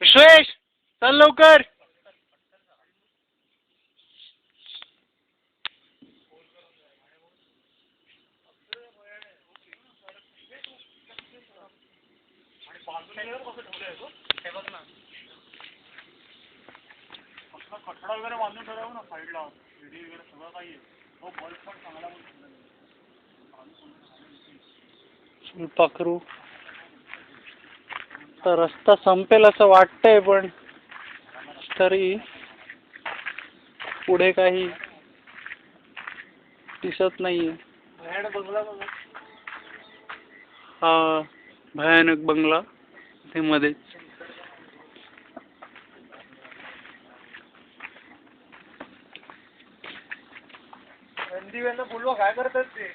विश्वेश चल लवकर. कठडा वगैरे बांधून ठेवावं ना साईडला. विडी वगैरे सगळं काही आहे. तो बल्ब पण चांगला पाखरू तर रस्ता संपेल असं वाटतंय, पण तरी पुढे काही दिसत नाहीये. हा भयानक बंगला ते मध्येच. रणदीवेंना बोलवा काय करतात ते.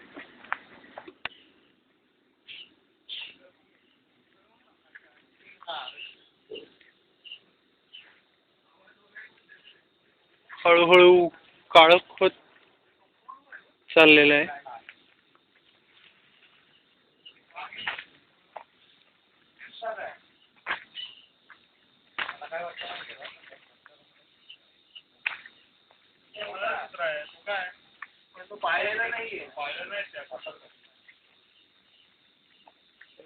हळूहळू काळोख होत चाललेलं आहे. तो पाहिलेला नाहीये. पाहिलं नाही त्या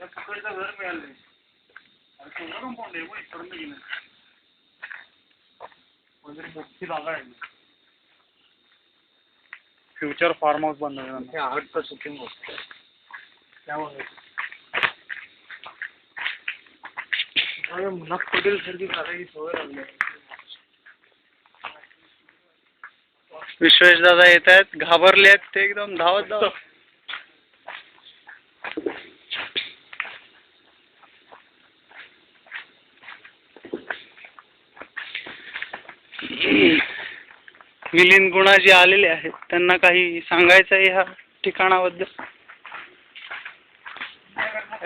तिकडचं घर मिळालं नाही. कंपाऊंड आहे मग इकडून गेलं वगैरे मोठी जागा आहे. फ्युचर फार्म हाऊस बनवलं आवडतं शूटिंग होत त्यामुळे मनात पटेल सारखी करायची सवय लागली. विश्वेश दादा येत आहेत, घाबरले आहेत ते एकदम धावत धावत. मिलिंद गुणा जे आलेले आहेत त्यांना काही सांगायचं आहे ह्या ठिकाणाबद्दल.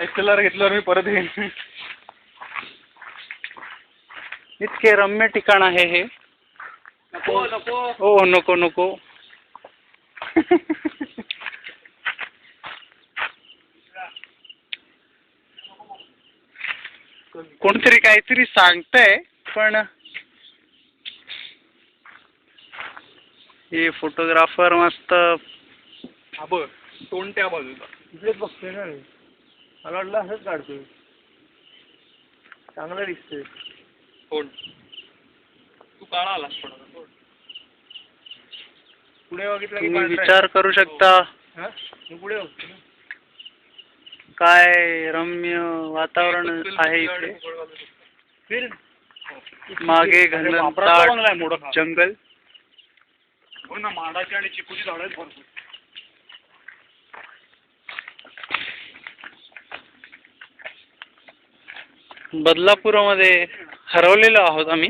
एक्सएलआर घेतल्यावर मी परत येईन. इतके रम्य ठिकाण आहे हे. नको नको. हो नको नको. कोणतरी काहीतरी सांगतंय, पण हे फोटोग्राफर मस्त हा बघ तोंड त्या बाजूला इकडेच बघतोय ना. मला वाटलं असंच काढतोय. चांगलं दिसतंय. तोंड तू काळा आलास थोडा. पुढे बघितलं की तुम्ही विचार करू शकता पुढे बघतो ना. काय रम्य वातावरण आहे इथे. मागे घनदाट जंगल. हो ना, माडाची आणि चिकूची झाडं आहेत भरपूर. बदलापूरमध्ये हरवलेलो आहोत आम्ही.